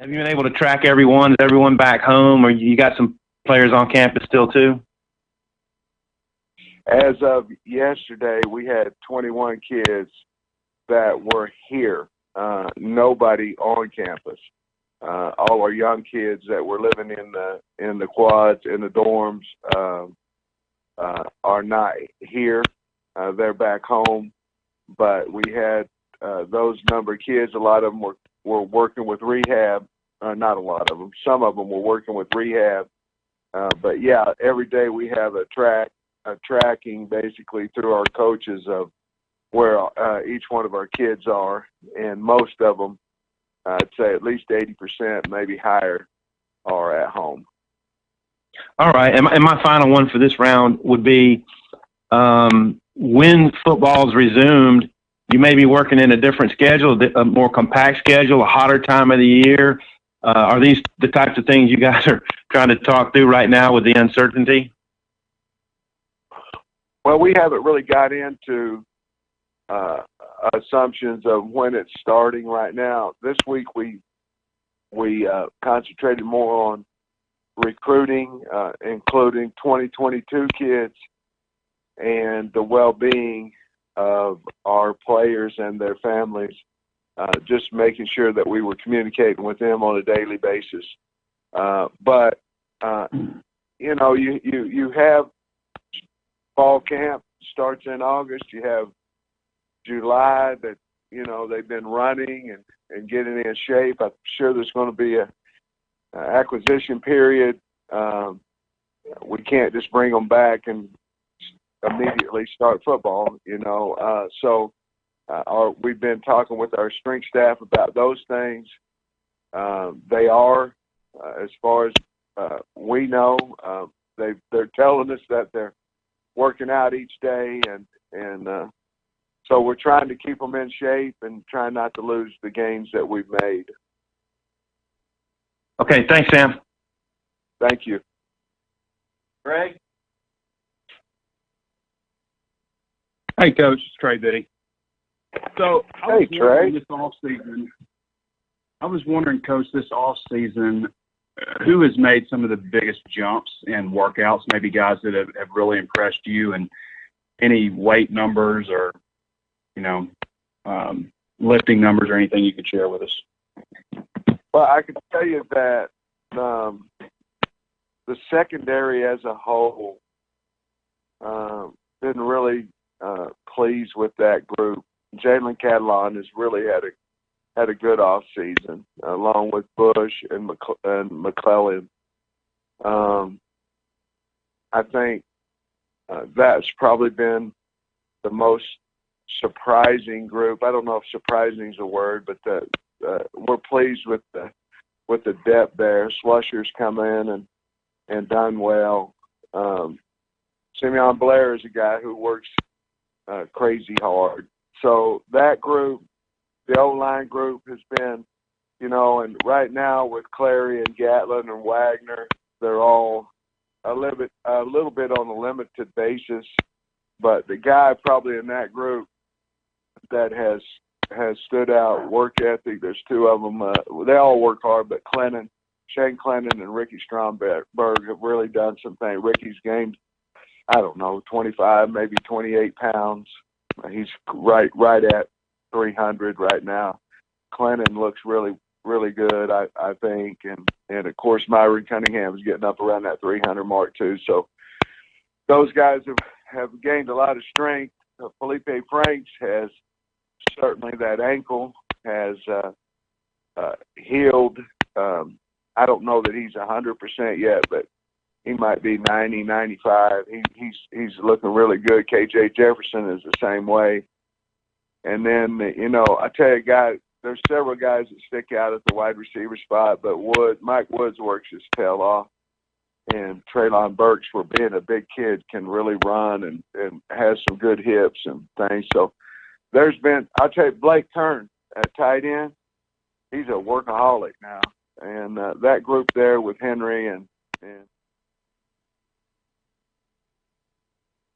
Have you been able to track everyone? Is everyone back home, or you got some players on campus still too? As of yesterday, we had 21 kids that were here. Nobody on campus. All our young kids that were living in the quads, in the dorms, are not here. They're back home. But we had those number of kids. A lot of them were working with rehab. Not a lot of them. Some of them were working with rehab. But yeah, every day we have a tracking basically through our coaches of where each one of our kids are, and most of them, I'd say at least 80%, maybe higher, are at home. All right, and my final one for this round would be when football's resumed, you may be working in a different schedule, a more compact schedule, a hotter time of the year. Are these the types of things you guys are trying to talk through right now with the uncertainty? Well, we haven't really got into assumptions of when it's starting right now. This week we concentrated more on recruiting, including 2022 kids, and the well-being of our players and their families, just making sure that we were communicating with them on a daily basis. But you know, you have fall camp starts in August. You have July that, you know, they've been running and getting in shape. I'm sure there's going to be a acquisition period. We can't just bring them back and immediately start football, you know. So we've been talking with our strength staff about those things. They are, as far as we know, they're telling us that they're working out each day, and so we're trying to keep them in shape and trying not to lose the gains that we've made. Okay, thanks, Sam. Thank you. Greg? Hey, Coach, it's Trey Biddy. So, hey, Trey. I was wondering, Coach, this off season, who has made some of the biggest jumps in workouts? Maybe guys that have really impressed you, and any weight numbers or, you know, lifting numbers or anything you could share with us? Well, I can tell you that the secondary as a whole been really pleased with that group. Jalen Catalon has really had a good off season, along with Bush and McClellan. I think that's probably been the most surprising group. I don't know if surprising is a word, but we're pleased with the depth there. Slusher's come in and done well. Simeon Blair is a guy who works crazy hard. So that group, the O-line group, has been, you know, and right now with Clary and Gatlin and Wagner, they're all a little bit on a limited basis. But the guy probably in that group that has stood out, work ethic, there's two of them. They all work hard, but Shane Clennon and Ricky Stromberg have really done some things. Ricky's gained, I don't know, 25, maybe 28 pounds. He's right at 300 right now. Clennon looks really, really good, I think. And of course, Myron Cunningham is getting up around that 300 mark too. So those guys have gained a lot of strength. Felipe Franks has certainly, that ankle has healed. I don't know that he's 100% yet, but he might be 90, 95. He's looking really good. KJ Jefferson is the same way. And then, you know, I tell you, there's several guys that stick out at the wide receiver spot, but Mike Woods works his tail off. And Traylon Burks, for being a big kid, can really run and has some good hips and things. So there's been, I'll tell you, Blake Kern at tight end, he's a workaholic now. And that group there with Henry and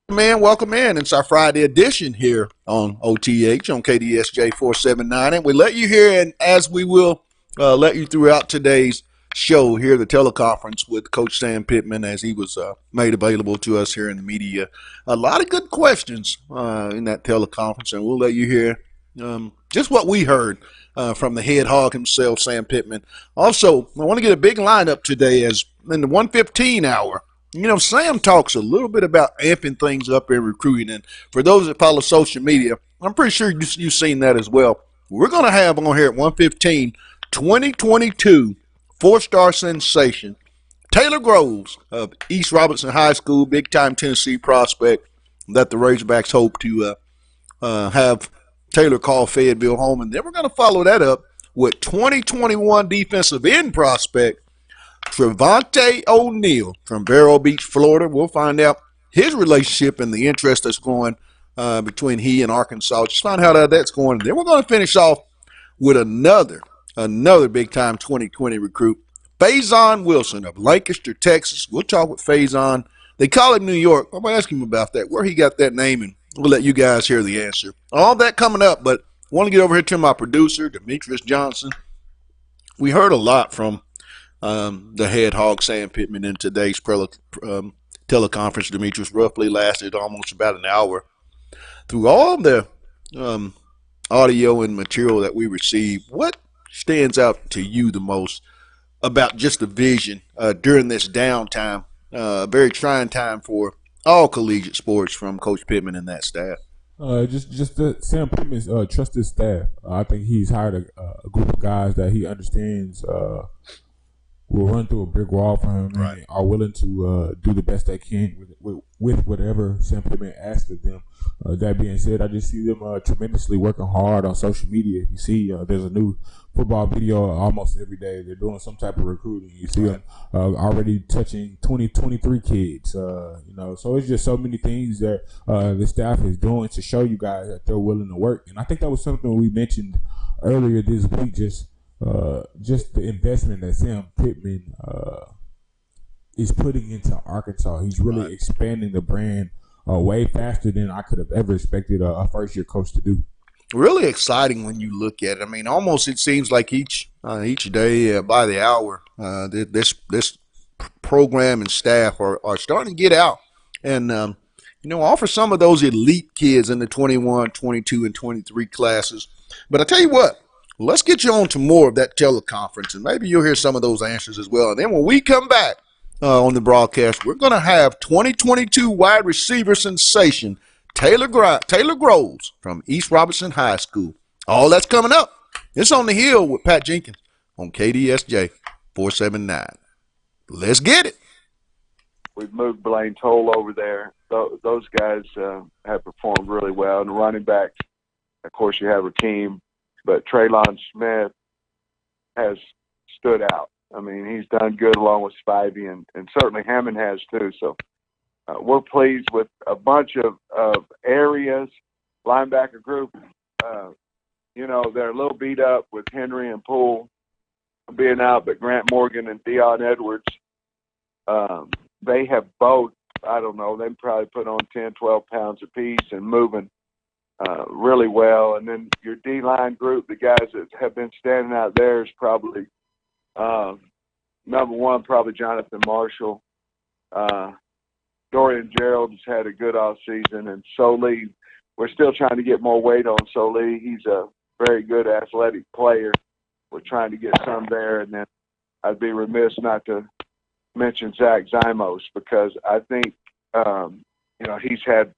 Man, welcome in. It's our Friday edition here on OTH on KDSJ 479. And we let you hear, and as we will let you throughout today's show here, the teleconference with Coach Sam Pittman, as he was made available to us here in the media. A lot of good questions in that teleconference, and we'll let you hear just what we heard from the head hog himself, Sam Pittman. Also, I want to get a big lineup today as in the 1:15 hour. You know, Sam talks a little bit about amping things up in recruiting. And for those that follow social media, I'm pretty sure you've seen that as well. We're going to have on here at 1:15, 2022 four-star sensation, Taylor Groves of East Robertson High School, big-time Tennessee prospect that the Razorbacks hope to have Taylor call Fayetteville home. And then we're going to follow that up with 2021 defensive end prospect, Trevonte Oneal from Vero Beach, Florida. We'll find out his relationship and the interest that's going between he and Arkansas. Just find out how that's going. And then we're going to finish off with another big-time 2020 recruit, Faison Wilson of Lancaster, Texas. We'll talk with Faison. They call him New York. I'm going to ask him about that, where he got that name, and we'll let you guys hear the answer. All that coming up, but I want to get over here to my producer, Demetrius Johnson. We heard a lot from the head hog, Sam Pittman, in today's teleconference. Demetrius roughly lasted almost about an hour. Through all the audio and material that we received, what stands out to you the most about just the vision during this downtime, very trying time for all collegiate sports from Coach Pittman and that staff? Just Sam Pittman's trusted staff. I think he's hired a group of guys that he understands will run through a brick wall for him, right, and are willing to do the best they can with whatever Sam Pittman asks of them. That being said, I just see them tremendously working hard on social media. You see, there's a new football video almost every day. They're doing some type of recruiting. You see them already touching 23 kids. So it's just so many things that the staff is doing to show you guys that they're willing to work. And I think that was something we mentioned earlier this week. Just the investment that Sam Pittman is putting into Arkansas. He's really expanding the brand way faster than I could have ever expected a first-year coach to do. Really exciting when you look at it. I mean, almost it seems like each day by the hour, this program and staff are starting to get out and offer some of those elite kids in the 21, 22, and 23 classes. But I tell you what, let's get you on to more of that teleconference, and maybe you'll hear some of those answers as well. And then when we come back on the broadcast, we're going to have 2022 wide receiver sensation Taylor Groves from East Robertson High School. All that's coming up. It's On the Hill with Pat Jenkins on KDSJ 479. Let's get it. We've moved Blaine Toll over there. Those guys have performed really well. And the running backs, of course, you have Rakeem, but Traylon Smith has stood out. I mean, he's done good along with Spivey, and certainly Hammond has too. So we're pleased with a bunch of areas. Linebacker group, they're a little beat up with Henry and Poole being out, but Grant Morgan and Dion Edwards, they have both, I don't know, they probably put on 10, 12 pounds apiece and moving really well. And then your D-line group, the guys that have been standing out there is probably number one, probably Jonathan Marshall. Dorian Gerald has had a good off season, and Soli, we're still trying to get more weight on Soli. He's a very good athletic player. We're trying to get some there, and then I'd be remiss not to mention Zach Zymos, because I think he's had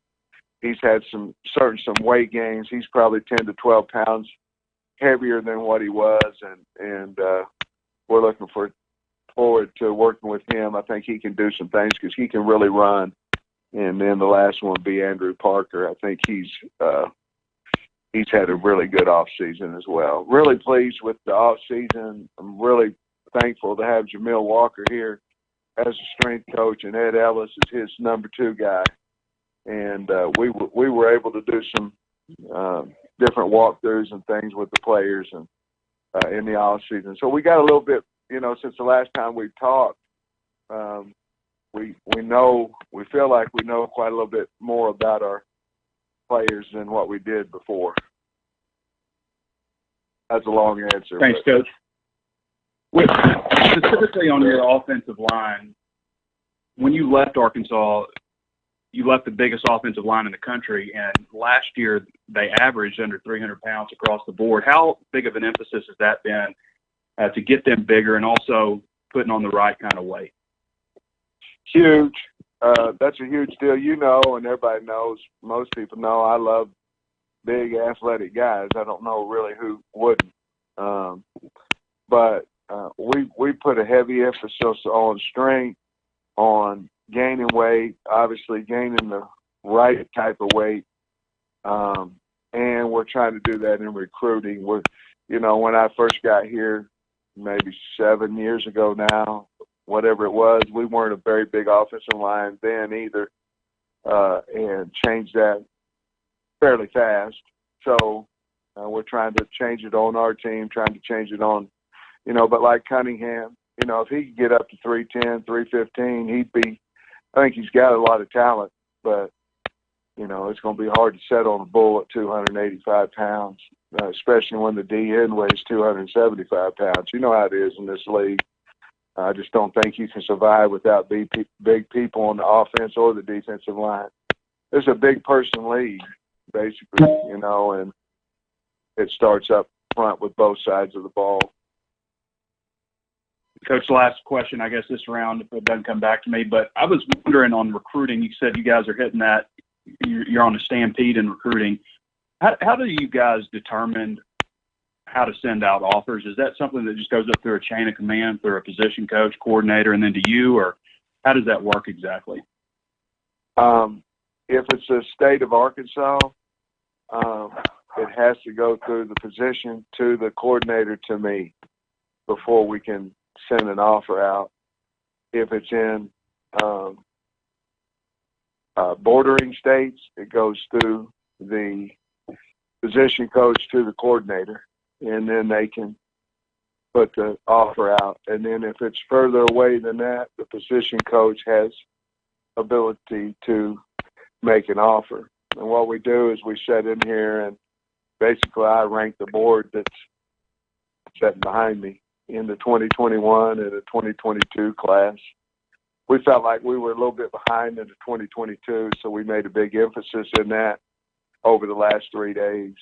some weight gains. He's probably 10 to 12 pounds heavier than what he was, and we're looking forward to working with him. I think he can do some things because he can really run. And then the last one would be Andrew Parker. I think he's had a really good off season as well. Really pleased with the off season. I'm really thankful to have Jamil Walker here as a strength coach, and Ed Ellis is his number 2 guy. And we were able to do some different walkthroughs and things with the players and in the off season. So we got a little bit, since the last time we talked, we feel like we know quite a little bit more about our players than what we did before. That's a long answer. Thanks, Coach. Specifically on your offensive line, when you left Arkansas, you left the biggest offensive line in the country, and last year they averaged under 300 pounds across the board. How big of an emphasis has that been to get them bigger and also putting on the right kind of weight? Huge. That's a huge deal. You know, and everybody knows, most people know, I love big athletic guys. I don't know really who wouldn't. But we put a heavy emphasis on strength, on gaining weight, obviously gaining the right type of weight. And we're trying to do that in recruiting. When I first got here, maybe 7 years ago now, whatever it was, we weren't a very big offensive line then either, and changed that fairly fast. So we're trying to change it on our team, trying to change it on, but like Cunningham, if he could get up to 310, 315, I think he's got a lot of talent, but, it's going to be hard to set on a bull at 285 pounds, especially when the DN weighs 275 pounds. You know how it is in this league. I just don't think you can survive without big people on the offense or the defensive line. It's a big person league, basically, and it starts up front with both sides of the ball. Coach, last question, I guess, this round, if it doesn't come back to me, but I was wondering on recruiting, you said you guys are hitting that, you're on a stampede in recruiting. How do you guys determine how to send out offers? Is that something that just goes up through a chain of command, through a position coach, coordinator, and then to you, or how does that work exactly? If it's the state of Arkansas, it has to go through the position to the coordinator to me before we can send an offer out. If it's in bordering states, it goes through the position coach to the coordinator, and then they can put the offer out. And then if it's further away than that, the position coach has ability to make an offer. And what we do is we sit in here and basically I rank the board that's sitting behind me in the 2021 and the 2022 class. We felt like we were a little bit behind in the 2022, so we made a big emphasis in that over the last 3 days.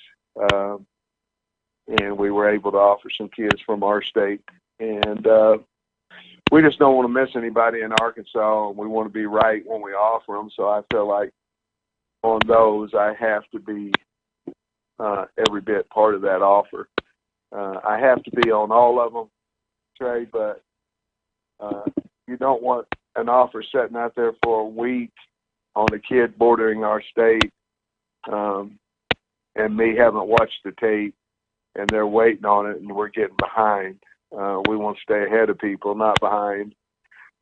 And we were able to offer some kids from our state. And we just don't want to miss anybody in Arkansas, and we want to be right when we offer them. So I feel like on those, I have to be every bit part of that offer. I have to be on all of them, Trey, but you don't want an offer sitting out there for a week on a kid bordering our state, and me haven't watched the tape, and they're waiting on it, and we're getting behind. We want to stay ahead of people, not behind.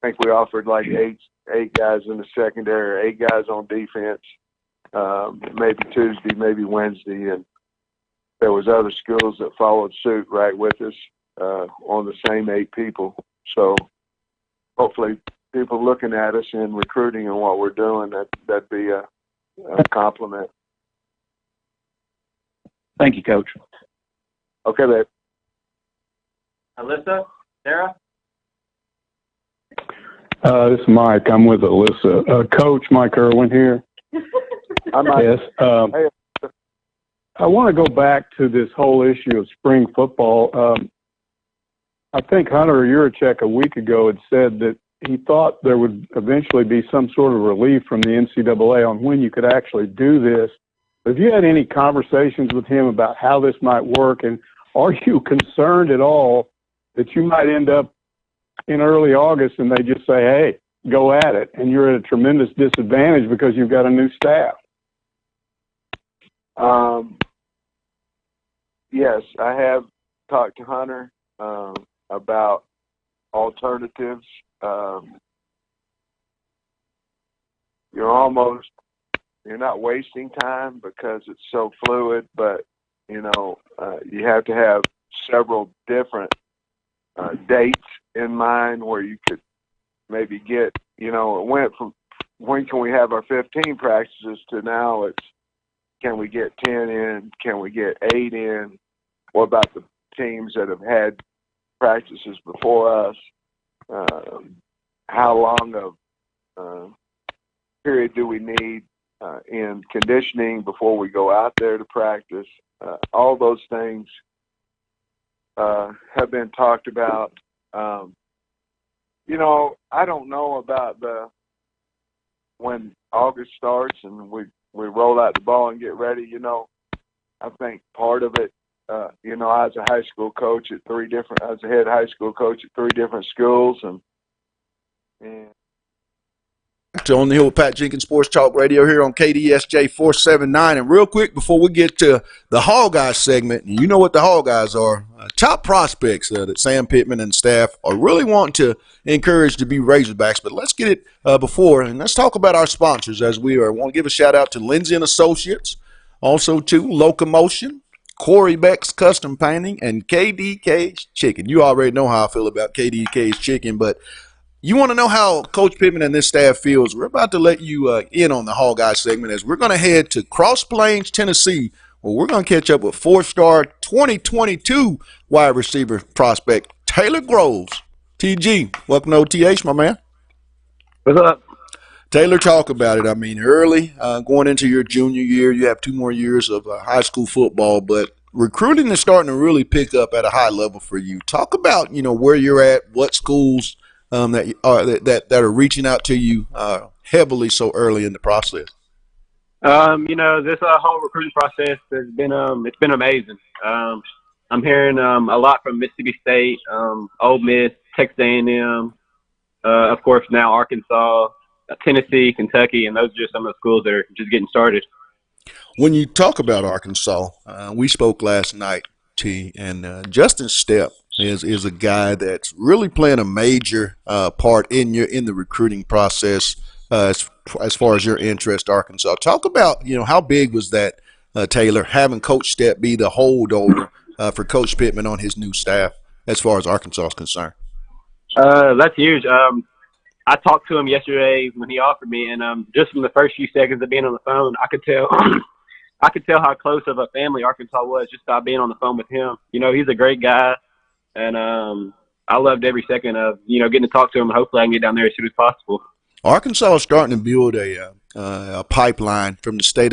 I think we offered like eight guys in the secondary, 8 guys on defense, maybe Tuesday, maybe Wednesday, and there was other schools that followed suit right with us on the same 8 people. So hopefully people looking at us and recruiting and what we're doing, that'd be a compliment. Thank you, Coach. Okay, babe. Alyssa? Sarah? This is Mike. I'm with Alyssa. Coach Mike Irwin here. I'm Mike. Yes. Hey. I want to go back to this whole issue of spring football. I think Hunter Yurachek a week ago had said that he thought there would eventually be some sort of relief from the NCAA on when you could actually do this. Have you had any conversations with him about how this might work, and are you concerned at all that you might end up in early August and they just say, hey, go at it, and you're at a tremendous disadvantage because you've got a new staff? Yes, I have talked to Hunter about alternatives. You're not wasting time because it's so fluid, but you have to have several different dates in mind where you could maybe get, it went from when can we have our 15 practices to now it's can we get 10 in, can we get 8 in? What about the teams that have had practices before us, how long of period do we need in conditioning before we go out there to practice. All those things have been talked about. I don't know about when August starts and we roll out the ball and get ready. I think part of it, I was a high school coach at I was a head high school coach at 3 different schools, and On the Hill with Pat Jenkins Sports Talk Radio here on KDSJ 479. And real quick, before we get to the Hall Guys segment, you know what the Hall Guys are. Top prospects that Sam Pittman and staff are really wanting to encourage to be Razorbacks. But let's get it before, and let's talk about our sponsors as we want to give a shout out to Lindsay and Associates, also to Locomotion, Corey Beck's Custom Painting, and KDK's Chicken. You already know how I feel about KDK's Chicken, but you want to know how Coach Pittman and this staff feels? We're about to let you in on the Hall Guys segment as we're going to head to Cross Plains, Tennessee, where we're going to catch up with 4-star 2022 wide receiver prospect Taylor Groves. TG, welcome to OTH, my man. What's up? Taylor, talk about it. I mean, early, going into your junior year, you have 2 more years of high school football, but recruiting is starting to really pick up at a high level for you. Talk about, where you're at, what schools that are reaching out to you heavily so early in the process. This whole recruiting process has been it's been amazing. I'm hearing a lot from Mississippi State, Ole Miss, Texas A&M, of course now Arkansas, Tennessee, Kentucky, and those are just some of the schools that are just getting started. When you talk about Arkansas, we spoke last night, T, and Justin Stepp is a guy that's really playing a major part in the recruiting process as far as your interest, Arkansas. Talk about how big was that, Taylor, having Coach Stepp be the holdover for Coach Pittman on his new staff as far as Arkansas is concerned. That's huge. I talked to him yesterday when he offered me, and just from the first few seconds of being on the phone, I could tell I could tell how close of a family Arkansas was just by being on the phone with him. He's a great guy. And I loved every second of, getting to talk to him. Hopefully I can get down there as soon as possible. Arkansas is starting to build a pipeline from the state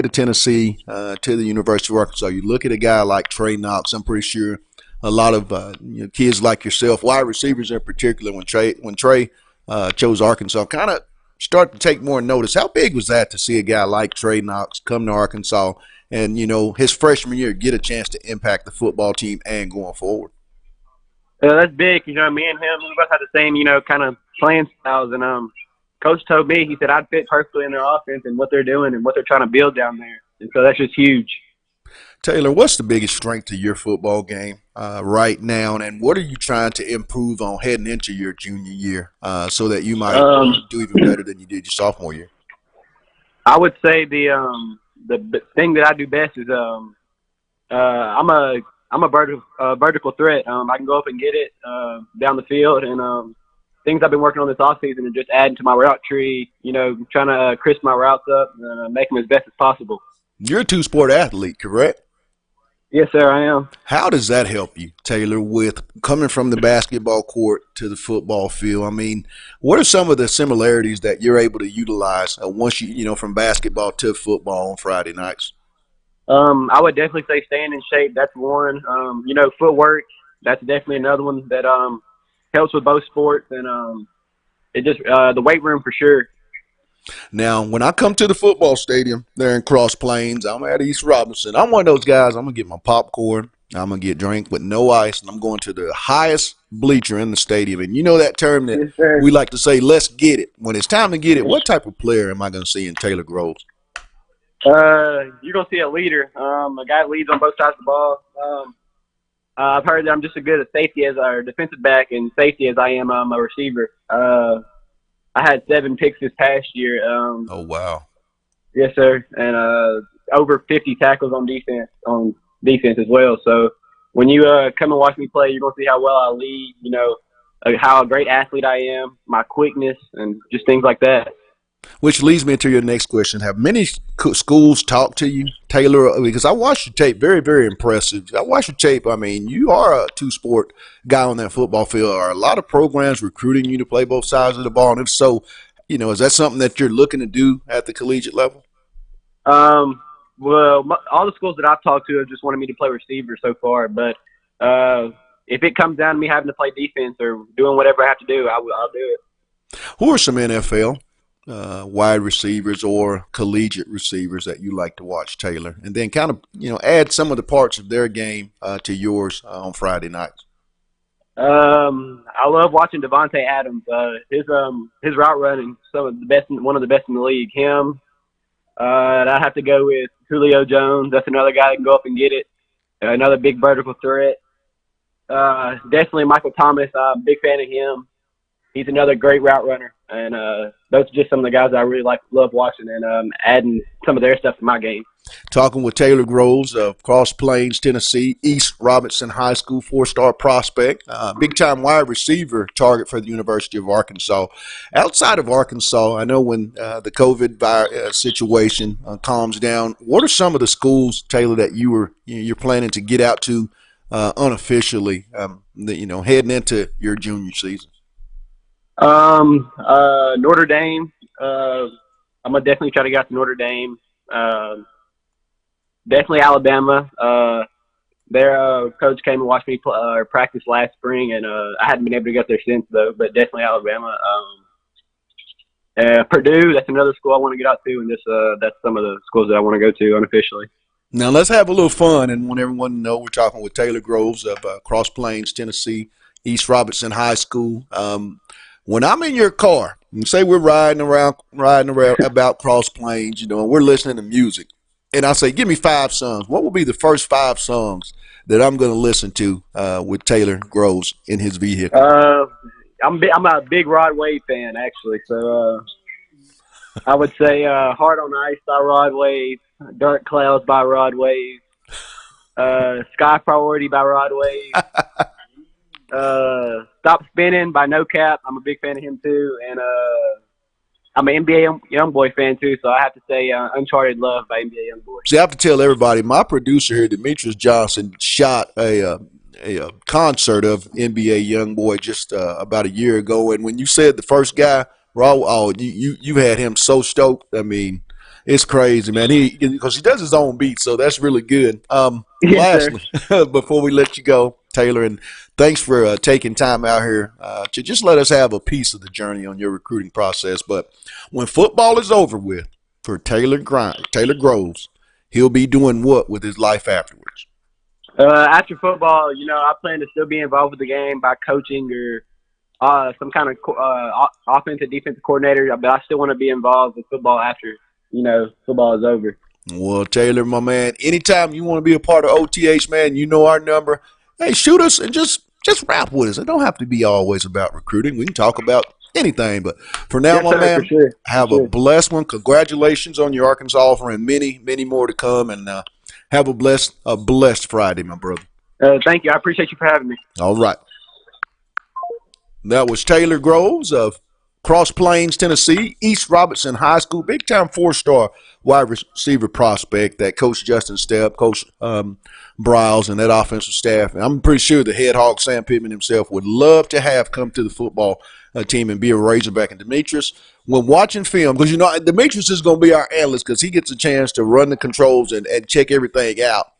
of Tennessee to the University of Arkansas. You look at a guy like Trey Knox. I'm pretty sure a lot of kids like yourself, wide receivers in particular, when Trey chose Arkansas, kind of start to take more notice. How big was that to see a guy like Trey Knox come to Arkansas and, his freshman year get a chance to impact the football team and going forward? That's big. Me and him, we both had the same, kind of playing styles. And Coach told me, he said, I'd fit perfectly in their offense and what they're doing and what they're trying to build down there. And so that's just huge. Taylor, what's the biggest strength to your football game right now, and what are you trying to improve on heading into your junior year so that you might do even better than you did your sophomore year? I would say the thing that I do best is I'm a vertical threat. I can go up and get it down the field, and things I've been working on this offseason are just adding to my route tree, trying to crisp my routes up and make them as best as possible. You're a 2-sport athlete, correct? Yes, sir, I am. How does that help you, Taylor, with coming from the basketball court to the football field? I mean, what are some of the similarities that you're able to utilize once from basketball to football on Friday nights? I would definitely say staying in shape. That's one. Footwork. That's definitely another one that helps with both sports, and it just the weight room for sure. Now, when I come to the football stadium there in Cross Plains, I'm at East Robinson. I'm one of those guys. I'm gonna get my popcorn. I'm gonna get drink with no ice, and I'm going to the highest bleacher in the stadium. And you know that term that we like to say, "Let's get it." When it's time to get it, what type of player am I gonna see in Taylor Groves? You're going to see a leader, a guy that leads on both sides of the ball. I've heard that I'm just as good at safety as our defensive back and safety as I am a receiver. I had 7 picks this past year. Oh, wow. Yes, sir. And over 50 tackles on defense as well. So when you come and watch me play, you're going to see how well I lead, how a great athlete I am, my quickness, and just things like that. Which leads me to your next question. Have many schools talked to you, Taylor? Because I watched your tape. Very, very impressive. I watched your tape. I mean, you are a two-sport guy on that football field. Are a lot of programs recruiting you to play both sides of the ball? And if so, is that something that you're looking to do at the collegiate level? Well, all the schools that I've talked to have just wanted me to play receiver so far. But if it comes down to me having to play defense or doing whatever I have to do, I'll do it. Who are some NFL wide receivers or collegiate receivers that you like to watch, Taylor? And then kind of, add some of the parts of their game to yours on Friday nights. I love watching Trevonte Adams. His route running, one of the best in the league. Him. And I have to go with Julio Jones. That's another guy that can go up and get it. Another big vertical threat. Definitely Michael Thomas. I'm a big fan of him. He's another great route runner. And those are just some of the guys I really love watching and adding some of their stuff to my game. Talking with Taylor Groves of Cross Plains, Tennessee, East Robinson High School, 4-star prospect, big-time wide receiver target for the University of Arkansas. Outside of Arkansas, I know when the COVID situation calms down, what are some of the schools, Taylor, that you're planning to get out to unofficially, heading into your junior season? Notre Dame. I'm gonna definitely try to get out to Notre Dame. Definitely Alabama. Their coach came and watched me practice last spring, and I hadn't been able to get there since, though. But definitely Alabama. Purdue. That's another school I want to get out to, and that's some of the schools that I want to go to unofficially. Now let's have a little fun, and want everyone to know we're talking with Taylor Groves of Cross Plains, Tennessee, East Robinson High School. When I'm in your car, and say we're riding around about Cross Plains, and we're listening to music, and I say, give me 5 songs. What will be the first 5 songs that I'm going to listen to with Taylor Groves in his vehicle? I'm a big Rod Wave fan, actually. So I would say Heart on Ice by Rod Wave, Dark Clouds by Rod Wave, Sky Priority by Rod Wave, Stop Spinning by No Cap. I'm a big fan of him, too. And I'm an NBA Youngboy fan, too, so I have to say Uncharted Love by NBA Youngboy. See, I have to tell everybody, my producer here, Demetrius Johnson, shot a concert of NBA Youngboy just about a year ago. And when you said the first guy, you had him so stoked. I mean, it's crazy, man. Because he does his own beats, so that's really good. Yes, lastly, before we let you go, Taylor, and thanks for taking time out here to just let us have a piece of the journey on your recruiting process. But when football is over with for Taylor Groves, he'll be doing what with his life afterwards? After football, I plan to still be involved with the game by coaching or some kind of offensive, defensive coordinator. But I still want to be involved with football after, football is over. Well, Taylor, my man, anytime you want to be a part of OTH, man, you know our number. Hey, shoot us and just rap with us. It don't have to be always about recruiting. We can talk about anything. But for now, yes, my sir, man, for sure. have a blessed one. Congratulations on your Arkansas offer and many, many more to come. And have a blessed Friday, my brother. Thank you. I appreciate you for having me. All right. That was Taylor Groves of Cross Plains, Tennessee, East Robinson High School, big-time 4-star wide receiver prospect that Coach Justin Stepp, Coach Briles, and that offensive staff. And I'm pretty sure the head hog, Sam Pittman himself, would love to have come to the football team and be a Razorback. And Demetrius, when watching film, because, Demetrius is going to be our analyst because he gets a chance to run the controls and check everything out.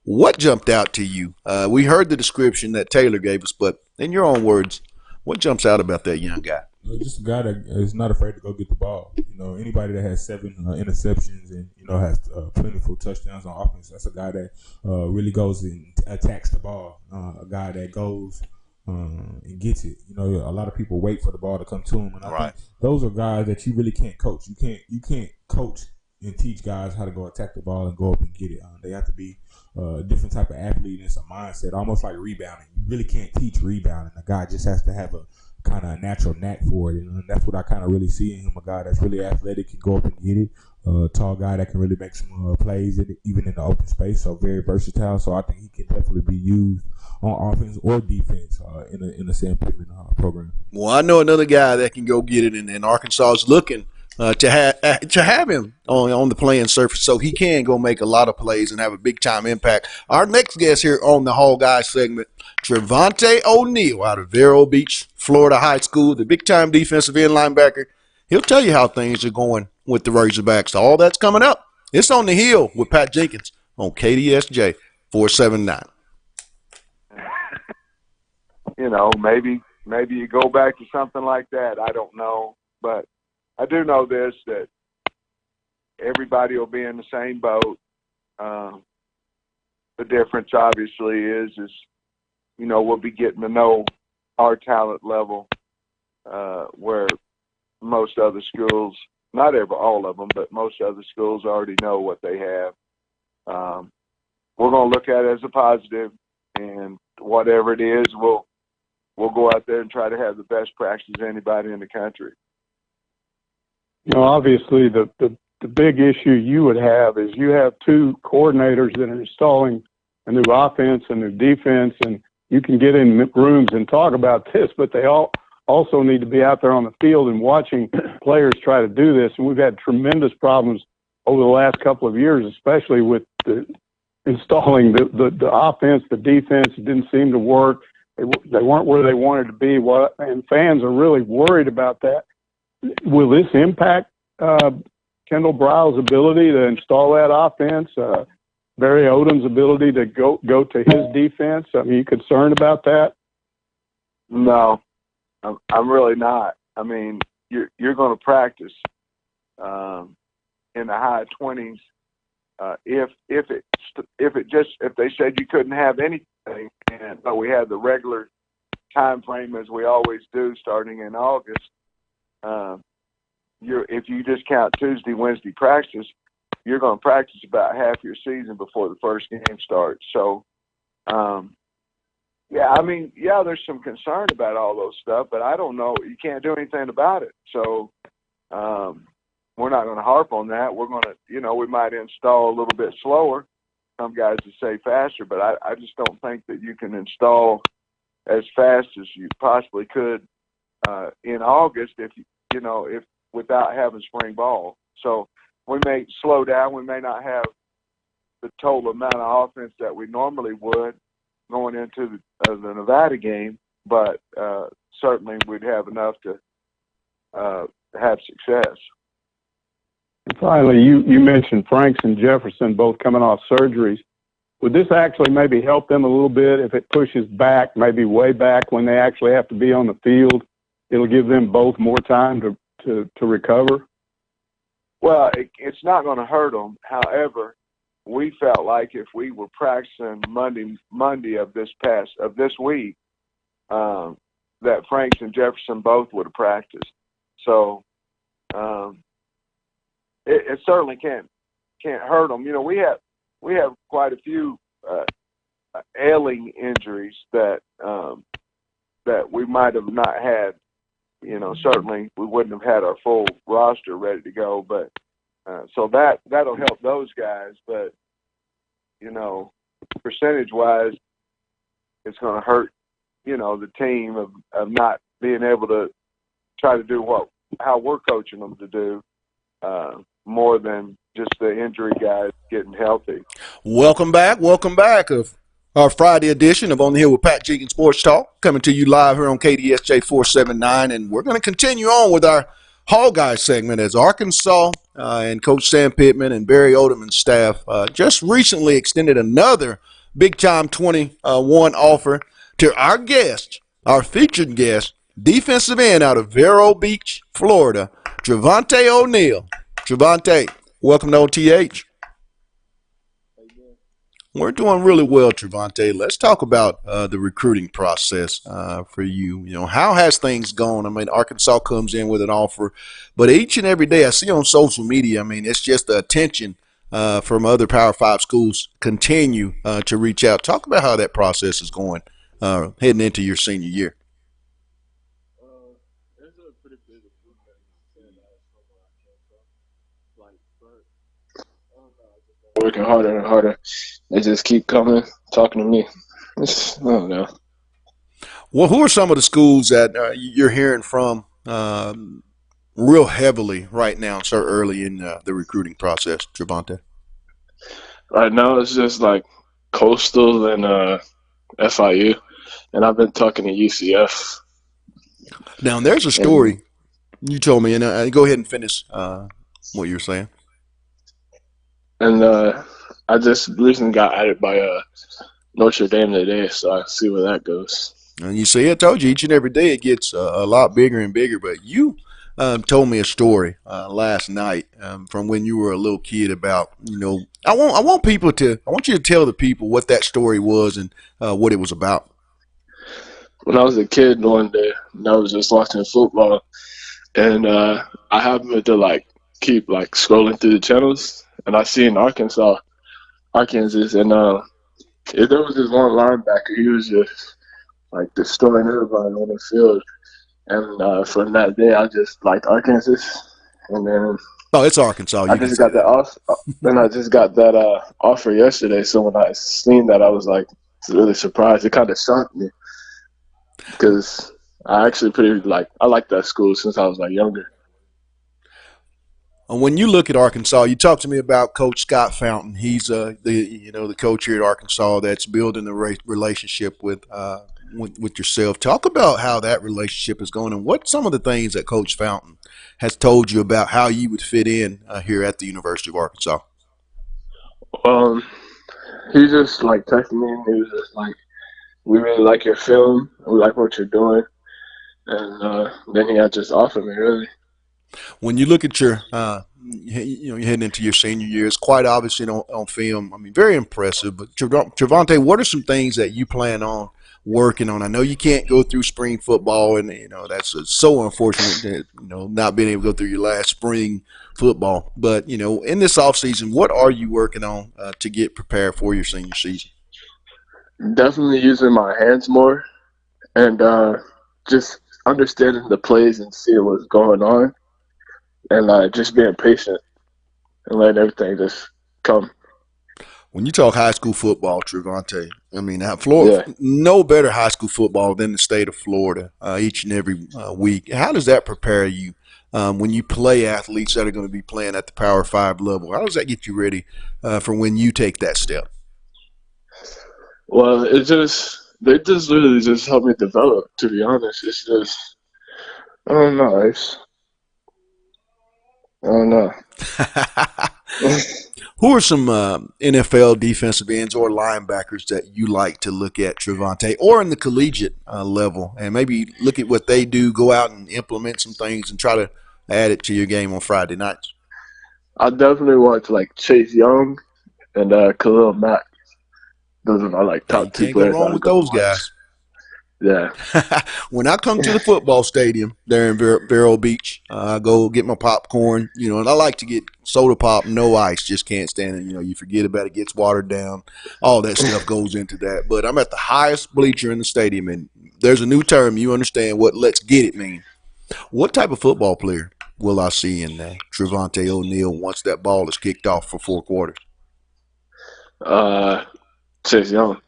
What jumped out to you? We heard the description that Taylor gave us, but in your own words, what jumps out about that young guy? Just a guy that is not afraid to go get the ball. Anybody that has 7 interceptions and has plentiful touchdowns on offense, that's a guy that really goes and attacks the ball. A guy that goes and gets it. A lot of people wait for the ball to come to him, and I think those are guys that you really can't coach. You can't coach and teach guys how to go attack the ball and go up and get it. They have to be a different type of athlete, and it's a mindset, almost like rebounding. You really can't teach rebounding. A guy just has to have a kind of a natural knack for it, and that's what I kind of really see in him. A guy that's really athletic, can go up and get it. A tall guy that can really make some plays, even in the open space. So very versatile. So I think he can definitely be used on offense or defense in the Sam Pittman program. Well, I know another guy that can go get it, and Arkansas is looking to have him on the playing surface so he can go make a lot of plays and have a big time impact. Our next guest here on the Hall Guys segment, Trevonte Oneal out of Vero Beach, Florida High School, the big time defensive end linebacker. He'll tell you how things are going with the Razorbacks. All that's coming up. It's On the Hill with Pat Jenkins on KDSJ 479. You know, maybe you go back to something like that. I don't know, but I do know this, that everybody will be in the same boat. The difference obviously is, you know, we'll be getting to know our talent level, where most other schools, not all of them, but most other schools already know what they have. We're going to look at it as a positive, and whatever it is, we'll go out there and try to have the best practice as anybody in the country. You know, obviously the big issue you would have is you have two coordinators that are installing a new offense, a new defense, and you can get in rooms and talk about this, but they also need to be out there on the field and watching players try to do this. And we've had tremendous problems over the last couple of years, especially with installing the offense, the defense. It didn't seem to work. They weren't where they wanted to be, and fans are really worried about that. Will this impact Kendall Briles' ability to install that offense? Barry Odom's ability to go to his defense? I mean, you concerned about that? No, I'm really not. I mean, you're going to practice in the high 20s. If they said you couldn't have anything, but we had the regular time frame as we always do, starting in August. If you just count Tuesday, Wednesday practice, you're going to practice about half your season before the first game starts. So, there's some concern about all those stuff, but I don't know. You can't do anything about it. So, we're not going to harp on that. We're going to, we might install a little bit slower. Some guys would say faster, but I just don't think that you can install as fast as you possibly could in August if without having spring ball. So we may slow down. We may not have the total amount of offense that we normally would going into the Nevada game, but certainly we'd have enough to have success. And finally, you mentioned Franks and Jefferson both coming off surgeries. Would this actually maybe help them a little bit if it pushes back, maybe way back when they actually have to be on the field? It'll give them both more time to recover? Well, it's not going to hurt them. However, we felt like if we were practicing Monday of this week, that Franks and Jefferson both would have practiced. So it certainly can't hurt them. You know, we have quite a few ailing injuries that we might have not had. You know, certainly we wouldn't have had our full roster ready to go, but so that'll help those guys. But you know, percentage-wise, it's going to hurt. You know, the team of not being able to try to do how we're coaching them to do more than just the injury guys getting healthy. Welcome back of our Friday edition of On the Hill with Pat Jenkins Sports Talk, coming to you live here on KDSJ 479, and we're going to continue on with our Hall Guys segment as Arkansas and Coach Sam Pittman and Barry Odom and staff just recently extended another big-time 21 offer to our guest, our featured guest, defensive end out of Vero Beach, Florida, Trevonte Oneal. Trevonte, welcome to OTH. We're doing really well, Trevonte. Let's talk about the recruiting process for you. You know, how has things gone? I mean, Arkansas comes in with an offer, but each and every day I see on social media, I mean, it's just the attention from other Power 5 schools continue to reach out. Talk about how that process is going heading into your senior year. Working harder and harder. They just keep coming, talking to me. I don't know. Well, who are some of the schools that you're hearing from real heavily right now, so early in the recruiting process, Trevonte? Right now, it's just like Coastal and FIU, and I've been talking to UCF. Now, there's a And story you told me, and go ahead and finish what you're saying. I just recently got added by Notre Dame today, so I see where that goes. And you see, I told you, each and every day it gets a lot bigger and bigger. But you told me a story last night from when you were a little kid about, I want you to tell the people what that story was and what it was about. When I was a kid one day, and I was just watching football, and I happened to like keep like scrolling through the channels, and I seen Arkansas, and there was this one linebacker. He was just like destroying everybody on the field. And from that day, I just liked Arkansas. And then Oh, it's Arkansas. I You can just say got that that. off. Then I just got that offer yesterday. So when I seen that, I was like really surprised. It kind of shocked me because I actually I like that school since I was like younger. When you look at Arkansas, you talk to me about Coach Scott Fountain. He's the coach here at Arkansas that's building the relationship with yourself. Talk about how that relationship is going and what some of the things that Coach Fountain has told you about how you would fit in here at the University of Arkansas. Um, he just like texted me and he was just like, "We really like your film. We like what you're doing." And then he had just offered me really. When you look at your, you're heading into your senior year, it's quite obvious, on film. I mean, very impressive. But Trevonte, what are some things that you plan on working on? I know you can't go through spring football, and that's so unfortunate that not being able to go through your last spring football. But in this off season, what are you working on to get prepared for your senior season? Definitely using my hands more and just understanding the plays and seeing what's going on and just being patient and letting everything just come. When you talk high school football, Trevonte, I mean, Florida, Yeah. no better high school football than the state of Florida each and every week. How does that prepare you when you play athletes that are going to be playing at the Power 5 level? How does that get you ready for when you take that step? Well, they just really just helped me develop, to be honest. It's just, I don't know. I don't know. Who are some NFL defensive ends or linebackers that you like to look at, Trevonte, or in the collegiate level, and maybe look at what they do, go out and implement some things, and try to add it to your game on Friday nights? I definitely want to like Chase Young and Khalil Mack. Those are my like Hey, you top two can't go players wrong I'd with go those watch. guys. Yeah. When I come to the football stadium there in Vero Beach, I go get my popcorn, and I like to get soda pop, no ice, just can't stand it. You forget about it, gets watered down, all that stuff goes into that. But I'm at the highest bleacher in the stadium, and there's a new term, you understand what "let's get it" mean. What type of football player will I see in Trevonte Oneal once that ball is kicked off for 4 quarters? Chase Young.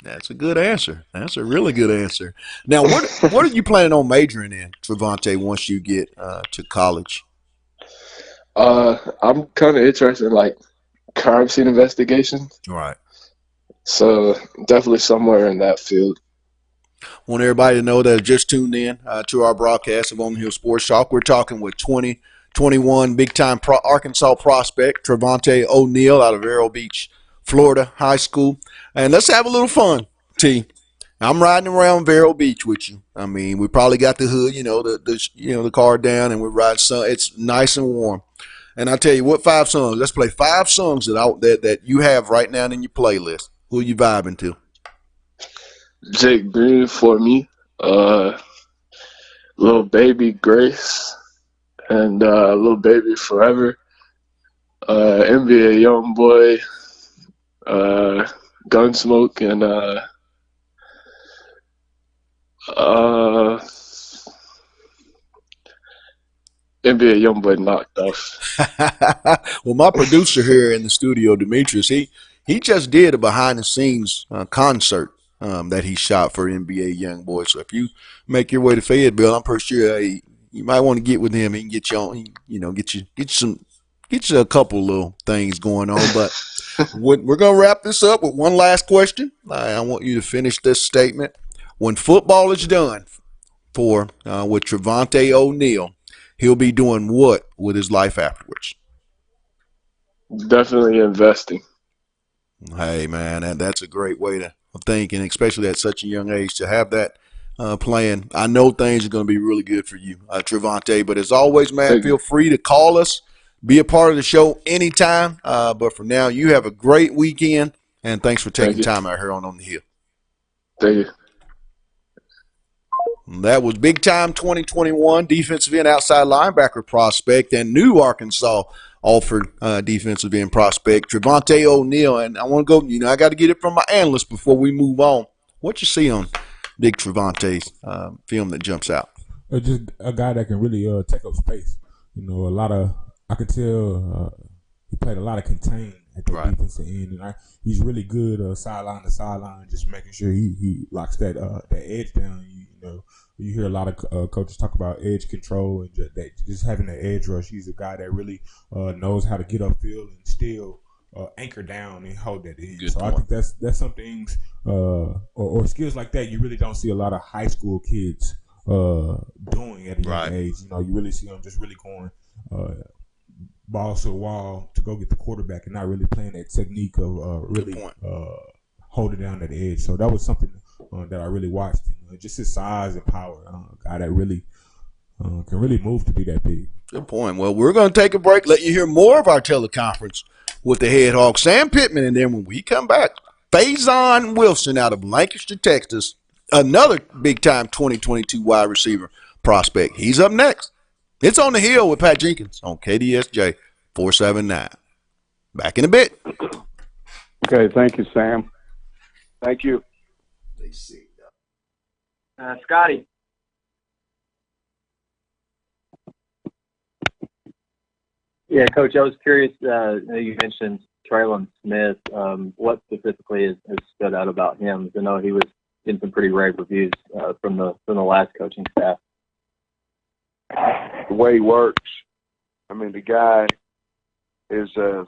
That's a good answer. That's a really good answer. Now, what are you planning on majoring in, Trevonte, once you get to college? I'm kind of interested in like crime scene investigation. All right. So definitely somewhere in that field. Want everybody to know that just tuned in to our broadcast of On the Hill Sports Talk. We're talking with 2021 big-time Arkansas prospect Trevonte Oneal out of Vero Beach, Florida High School. And let's have a little fun, T. I'm riding around Vero Beach with you. I mean, we probably got the hood, the car down, and we're riding. It's nice and warm. And I tell you what, 5 songs. Let's play 5 songs that you have right now in your playlist. Who are you vibing to? Jake Green for me. Little Baby Grace and Little Baby Forever. NBA Youngboy. Gunsmoke and NBA Youngboy knocked off. Well, my producer here in the studio, Demetrius, he just did a behind the scenes concert that he shot for NBA Youngboy. So if you make your way to Fayetteville, I'm pretty sure you might want to get with him. He can get you on, get you a couple little things going on. But we're going to wrap this up with one last question. I want you to finish this statement. When football is done with Trevonte Oneal, he'll be doing what with his life afterwards? Definitely investing. Hey, man, that's a great way to think, and especially at such a young age to have that plan. I know things are going to be really good for you, Trevonte. But as always, man, Thank feel you. free to call us, be a part of the show anytime. But for now, you have a great weekend, and thanks for taking time out here on the Hill. Thank you. That was big time 2021 defensive end outside linebacker prospect and new Arkansas offered defensive end prospect Trevonte Oneal. And I want to go, I got to get it from my analyst before we move on. What you see on Big Trevonte's film that jumps out? Just a guy that can really take up space. I could tell he played a lot of contain at the defensive end, and he's really good sideline to sideline, just making sure he locks that edge down. You hear a lot of coaches talk about edge control and just having an edge rush. He's a guy that really knows how to get upfield and still anchor down and hold that edge. I think that's some things or skills like that you really don't see a lot of high school kids doing at a young age. You really see them just really going balls to the wall to go get the quarterback and not really playing that technique of really holding down that edge. So that was something that I really watched. Just his size and power. A guy that really can really move to be that big. Good point. Well, we're going to take a break, let you hear more of our teleconference with the head hog, Sam Pittman. And then when we come back, Faison Wilson out of Lancaster, Texas, another big-time 2022 wide receiver prospect. He's up next. It's On the Hill with Pat Jenkins on KDSJ 479. Back in a bit. Okay, thank you, Sam. Thank you. Scotty. Yeah, Coach, I was curious. You mentioned Traylon Smith. What specifically has stood out about him? I know he was getting some pretty rave reviews from the last coaching staff. The way he works. I mean, the guy is a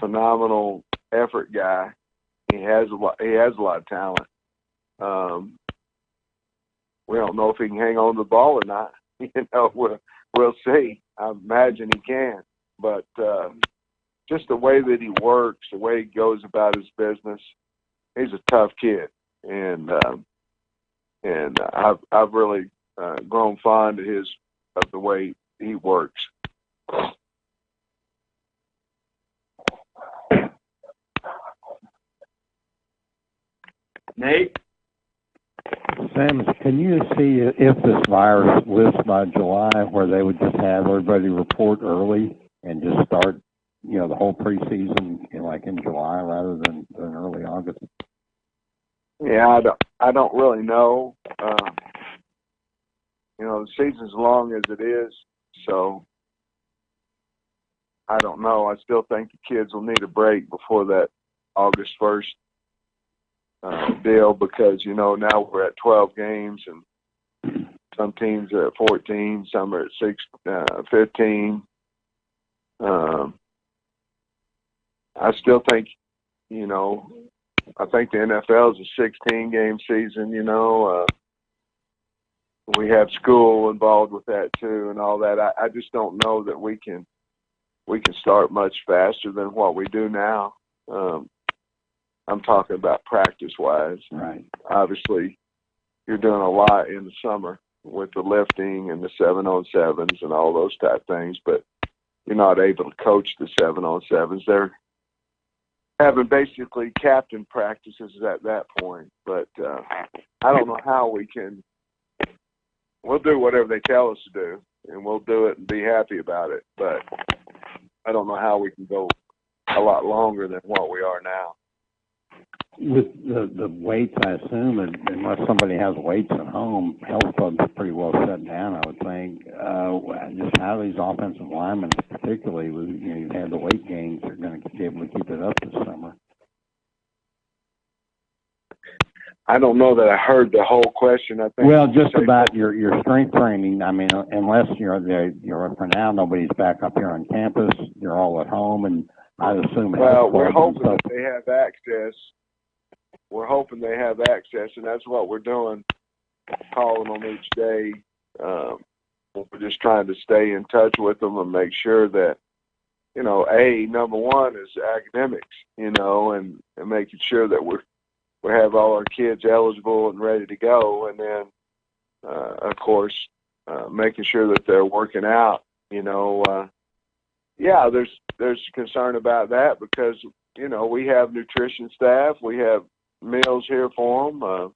phenomenal effort guy. He has a lot of talent. We don't know if he can hang on to the ball or not. We'll see. I imagine he can, but just the way that he works, the way he goes about his business, he's a tough kid, and I've really grown fond of the way he works. Nate? Sam, can you see if this virus lifts by July where they would just have everybody report early and just start, the whole preseason in July rather than early August? Yeah, I don't really know. The season's long as it is, so I don't know. I still think the kids will need a break before that August 1st deal because, now we're at 12 games and some teams are at 14, some are at 15. I still think, I think the NFL is a 16-game season, we have school involved with that too and all that. I just don't know that we can start much faster than what we do now. I'm talking about practice-wise. Right. Obviously, you're doing a lot in the summer with the lifting and the 7-on-7s and all those type things, but you're not able to coach the 7-on-7s. They're having basically captain practices at that point, but I don't know how we can. We'll do whatever they tell us to do, and we'll do it and be happy about it, but I don't know how we can go a lot longer than what we are now. With the weights, I assume, unless somebody has weights at home, health clubs are pretty well shut down, I would think. Just how these offensive linemen, particularly, you've had the weight gains, are going to be able to keep it up this summer. I don't know that I heard the whole question. I think. Well, just about your strength training. I mean, unless for now nobody's back up here on campus. You're all at home, and I assume. Well, we're hoping that they have access. We're hoping they have access, and that's what we're doing. Calling them each day. We're just trying to stay in touch with them and make sure that, number one is academics, and making sure that we have all our kids eligible and ready to go. And then, of course, making sure that they're working out, there's concern about that because, we have nutrition staff, we have meals here for them.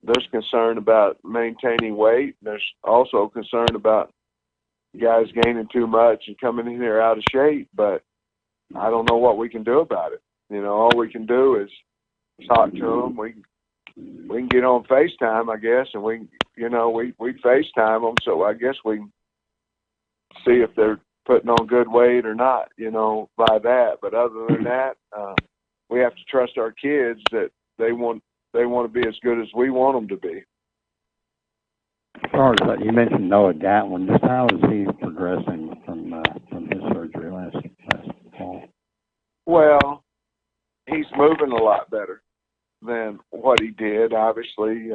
There's concern about maintaining weight. There's also concern about guys gaining too much and coming in here out of shape, but I don't know what we can do about it. All we can do is talk to them. We can get on FaceTime, I guess, and we FaceTime them, so I guess we can see if they're putting on good weight or not, by that. But other than that, we have to trust our kids that they want to be as good as we want them to be. As far as you mentioned Noah Gatlin, just how is he progressing from his surgery last fall? Well, he's moving a lot better than what he did. Obviously,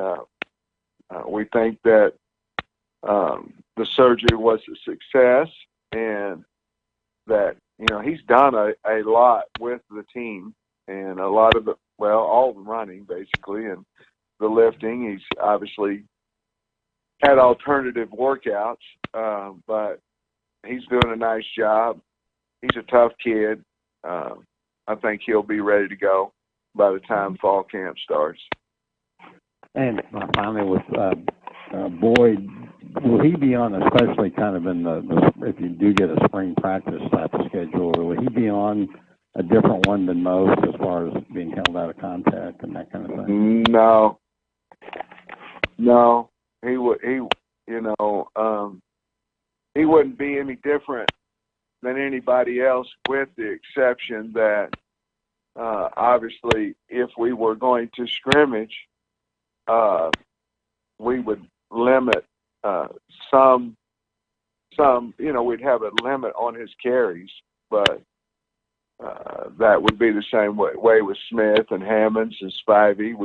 we think that the surgery was a success, and that he's done a lot with the team, and a lot of it. Well, all the running, basically, and the lifting. He's obviously had alternative workouts, but he's doing a nice job. He's a tough kid. I think he'll be ready to go by the time fall camp starts. And finally, with Boyd, will he be on, especially kind of in the if you do get a spring practice type of schedule, will he be on a different one than most as far as being held out of contact and that kind of thing? No, he wouldn't be any different than anybody else, with the exception that obviously if we were going to scrimmage, we would limit some. We'd have a limit on his carries, but that would be the same way with Smith and Hammonds and Spivey.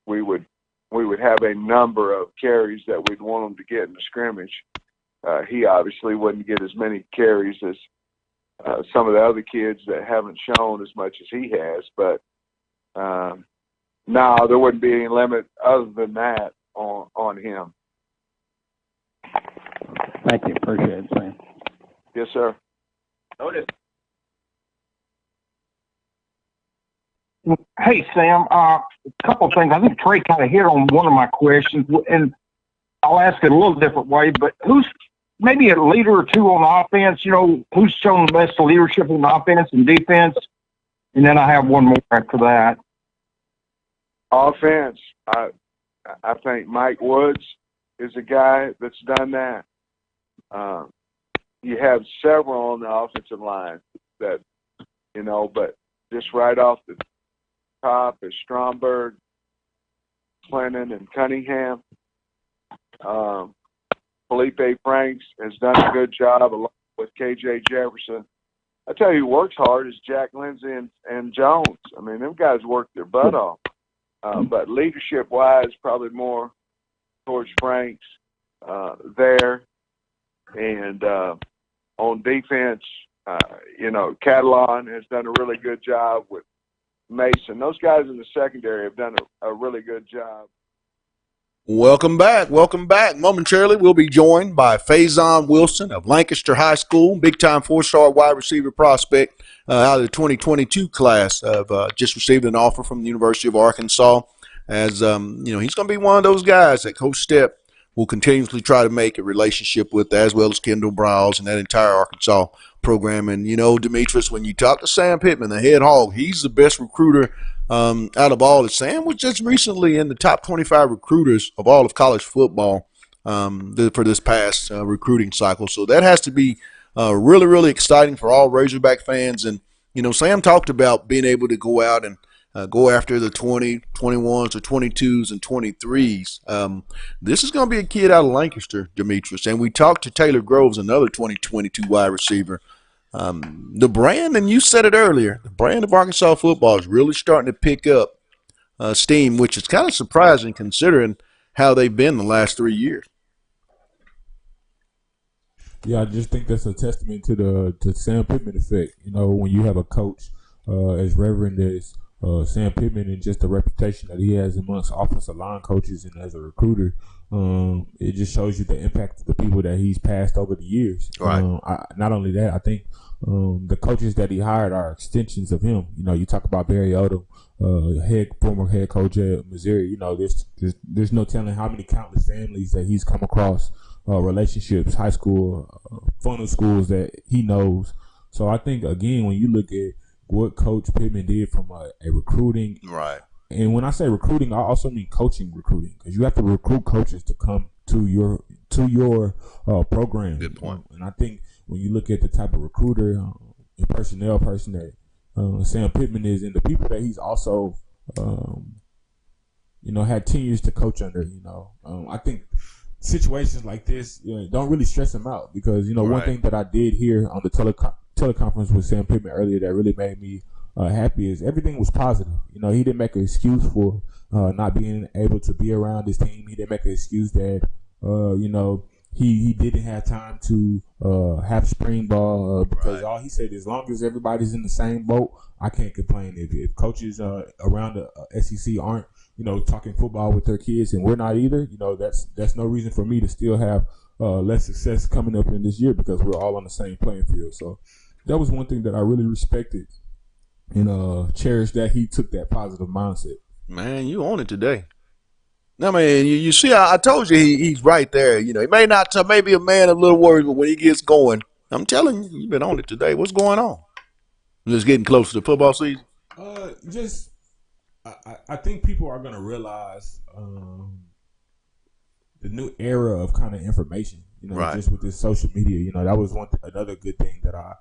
We would have a number of carries that we'd want him to get in the scrimmage. He obviously wouldn't get as many carries as some of the other kids that haven't shown as much as he has, but no, there wouldn't be any limit other than that on him. Thank you. Appreciate it, Sam. Yes, sir. Otis. Hey, Sam, a couple of things. I think Trey kind of hit on one of my questions, and I'll ask it a little different way, but who's maybe a leader or two on offense, who's shown the best leadership on offense and defense? And then I have one more after that. Offense, I think Mike Woods is a guy that's done that. You have several on the offensive line that, but just right off the top is Stromberg, Clinton, and Cunningham. Felipe Franks has done a good job along with KJ Jefferson. I tell you who works hard is Jack Lindsay and Jones. I mean, them guys work their butt off. But leadership-wise, probably more towards Franks there. And on defense, Catalan has done a really good job with Mason. Those guys in the secondary have done a really good job. Welcome back. Welcome back. Momentarily, we'll be joined by Faison Wilson of Lancaster High School, big-time four-star wide receiver prospect out of the 2022 class. Just received an offer from the University of Arkansas. As he's going to be one of those guys that Coach Stepp will continuously try to make a relationship with, as well as Kendall Browse and that entire Arkansas program. And, Demetrius, when you talk to Sam Pittman, the head hog, he's the best recruiter out of all. Sam was just recently in the top 25 recruiters of all of college football for this past recruiting cycle. So that has to be really, really exciting for all Razorback fans. And, Sam talked about being able to go out and go after the 20, 21s, or 22s and 23s. This is going to be a kid out of Lancaster, Demetrius. And we talked to Taylor Groves, another 2022 wide receiver. The brand, and you said it earlier, the brand of Arkansas football is really starting to pick up steam, which is kind of surprising considering how they've been the last 3 years. Yeah, I just think that's a testament to the Sam Pittman effect. You know, when you have a coach as reverend as Sam Pittman and just the reputation that he has amongst offensive line coaches and as a recruiter, it just shows you the impact of the people that he's passed over the years. Right. Not only that, I think the coaches that he hired are extensions of him. You know, you talk about Barry Odom, former head coach at Missouri. You know, there's no telling how many countless families that he's come across, relationships, high school, funnel schools that he knows. So I think, again, when you look at what Coach Pittman did from a recruiting, right? And when I say recruiting, I also mean coaching recruiting, because you have to recruit coaches to come to your program. Good point. And I think when you look at the type of recruiter and personnel person that Sam Pittman is, and the people that he's also had 10 years to coach under, I think situations like this don't really stress him out, because one thing that I did hear on the teleconference with Sam Pittman earlier that really made me happy is everything was positive. He didn't make an excuse for not being able to be around his team. He didn't make an excuse that he didn't have time to have spring ball, because all he said, as long as everybody's in the same boat, I can't complain. If coaches around the SEC aren't talking football with their kids, and we're not either, that's no reason for me to still have less success coming up in this year, because we're all on the same playing field. So that was one thing that I really respected and cherished, that he took that positive mindset. Man, you own it today. I mean, you see, I told you he's right there. He may not, maybe a man a little worried, but when he gets going, I'm telling you, you've been on it today. What's going on? Just getting close to the football season? I think people are going to realize the new era of kind of information, just with this social media. That was another good thing that I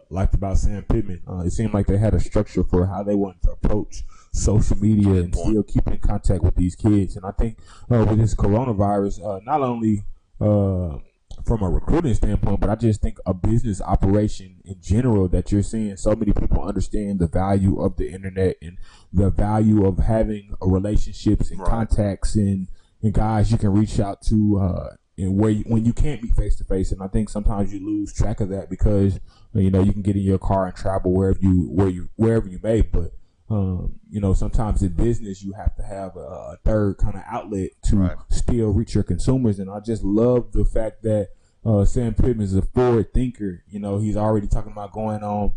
liked about Sam Pittman. It seemed like they had a structure for how they wanted to approach social media and still keep in contact with these kids. And I think with this coronavirus, not only from a recruiting standpoint, but I just think a business operation in general, that you're seeing so many people understand the value of the internet and the value of having relationships and contacts and guys you can reach out to and when you can't meet face to face. And I think sometimes you lose track of that, because you can get in your car and travel wherever you may, but sometimes in business you have to have a third kind of outlet to still reach your consumers. And I just love the fact that Sam Pittman is a forward thinker. He's already talking about going on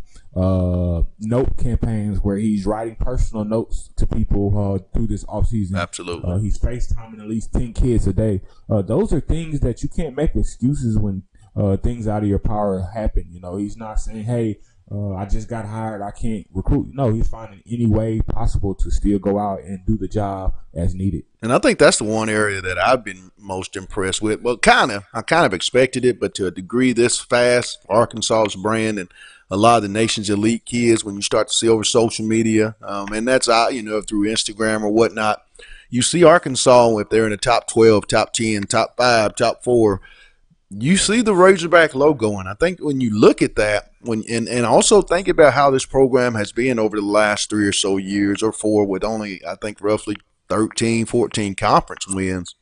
note campaigns where he's writing personal notes to people through this offseason. Absolutely. He's FaceTiming at least 10 kids a day. Those are things that you can't make excuses when things out of your power happen. He's not saying, hey, I just got hired, I can't recruit. No, he's finding any way possible to still go out and do the job as needed. And I think that's the one area that I've been most impressed with. Well, I kind of expected it, but to a degree this fast, Arkansas's brand and a lot of the nation's elite kids, when you start to see over social media, and that's out, through Instagram or whatnot, you see Arkansas, if they're in the top 12, top 10, top 5, top 4, you see the Razorback logo. And I think when you look at that, and also think about how this program has been over the last 3 or so years, or 4, with only, I think, roughly 13, 14 conference wins,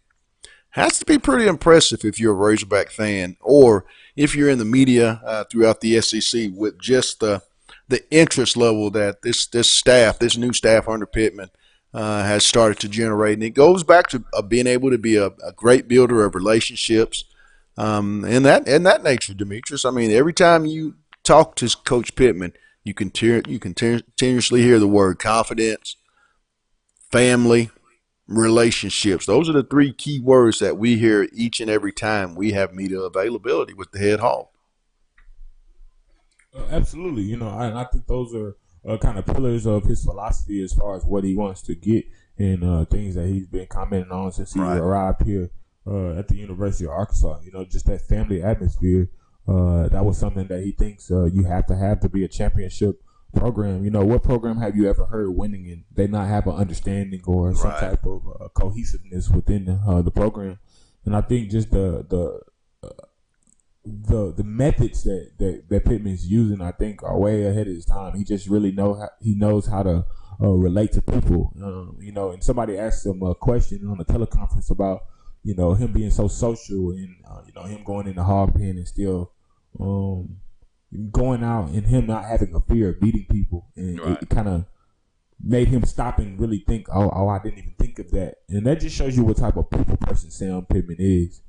has to be pretty impressive if you're a Razorback fan, or if you're in the media throughout the SEC, with just the interest level that this new staff under Pittman has started to generate. And it goes back to being able to be a great builder of relationships. In that nature, Demetrius. I mean, every time you talk to Coach Pittman, you continuously hear the word confidence, family, relationships. Those are the 3 key words that we hear each and every time we have media availability with the head hog. Absolutely. I think those are kind of pillars of his philosophy as far as what he wants to get, and things that he's been commenting on since he arrived here at the University of Arkansas. Just that family atmosphere. That was something that he thinks you have to be a championship program. What program have you ever heard winning and they not have an understanding or some type of cohesiveness within the program? And I think just the methods that Pittman's using, I think, are way ahead of his time. He just really knows how to relate to people. And somebody asked him a question on the teleconference about him being so social and him going in the hog pen and still going out and him not having a fear of beating people, and it kind of made him stop and really think, oh, I didn't even think of that. And that just shows you what type of people person Sam Pittman is.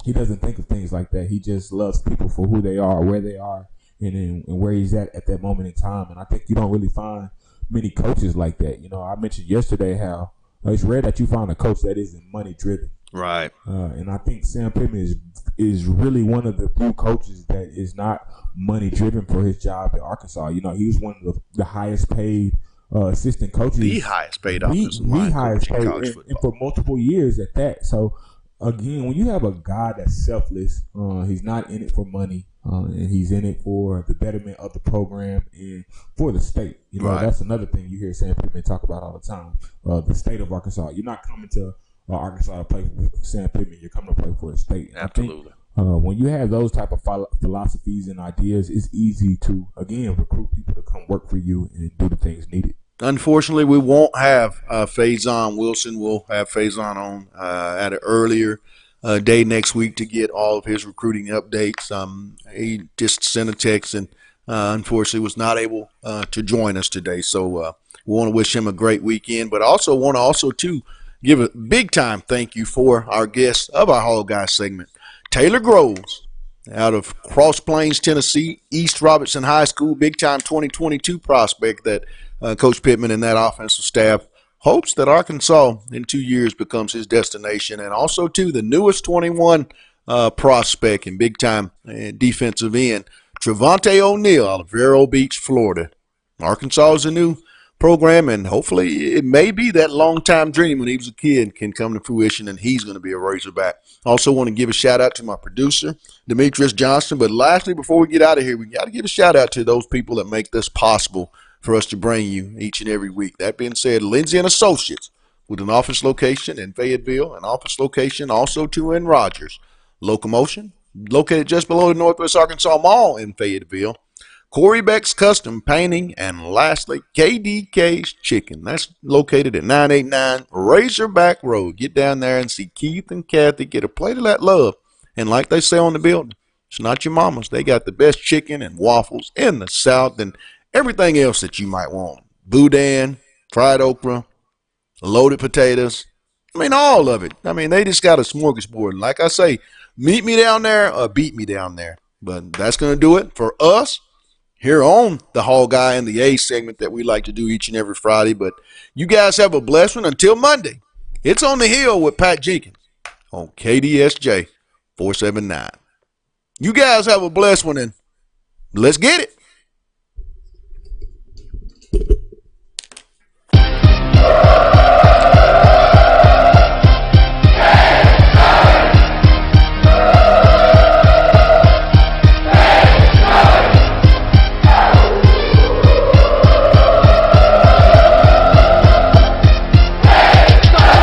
He doesn't think of things like that. He just loves people for who they are, where they are, and where he's at that moment in time. And I think you don't really find many coaches like that. I mentioned yesterday how it's rare that you find a coach that isn't money driven. Right. And I think Sam Pittman is really one of the few coaches that is not money driven for his job at Arkansas. He was one of the highest paid assistant coaches. The highest paid offensive line the highest coach in paid, college and football. for multiple years at that. So again, when you have a guy that's selfless, he's not in it for money, and he's in it for the betterment of the program and for the state. That's another thing you hear Sam Pittman talk about all the time. The state of Arkansas. You're not coming to Arkansas to play for Sam Pittman. You're coming to play for the state. Absolutely. I think, when you have those type of philosophies and ideas, it's easy to again recruit people to come work for you and do the things needed. Unfortunately, we won't have Faison Wilson. We'll have Faison on at an earlier day next week to get all of his recruiting updates. He just sent a text and unfortunately was not able to join us today. So we want to wish him a great weekend, but also want to give a big time thank you for our guest of our Hall Guys segment, Taylor Groves, out of Cross Plains, Tennessee, East Robertson High School, big time 2022 prospect that Coach Pittman and that offensive staff hopes that Arkansas in 2 years becomes his destination. And also, too, the newest 21 prospect and big time defensive end, Trevonte Oneal out of Vero Beach, Florida. Arkansas is a new program, and hopefully it may be that long-time dream when he was a kid can come to fruition, and he's going to be a Razorback. Also want to give a shout-out to my producer, Demetrius Johnson. But lastly, before we get out of here, we got to give a shout-out to those people that make this possible for us to bring you each and every week. That being said, Lindsay and Associates, with an office location in Fayetteville, an office location also too in Rogers. Locomotion, located just below the Northwest Arkansas Mall in Fayetteville. Corey Beck's Custom Painting, and lastly, KDK's Chicken. That's located at 989 Razorback Road. Get down there and see Keith and Kathy get a plate of that love. And like they say on the building, it's not your mama's. They got the best chicken and waffles in the South and everything else that you might want. Boudin, fried okra, loaded potatoes. All of it. They just got a smorgasbord. And like I say, meet me down there or beat me down there. But that's going to do it for us here on the Hall Guy and the A segment that we like to do each and every Friday. But you guys have a blessed one. Until Monday, it's On the Hill with Pat Jenkins on KDSJ 479. You guys have a blessed one, and let's get it.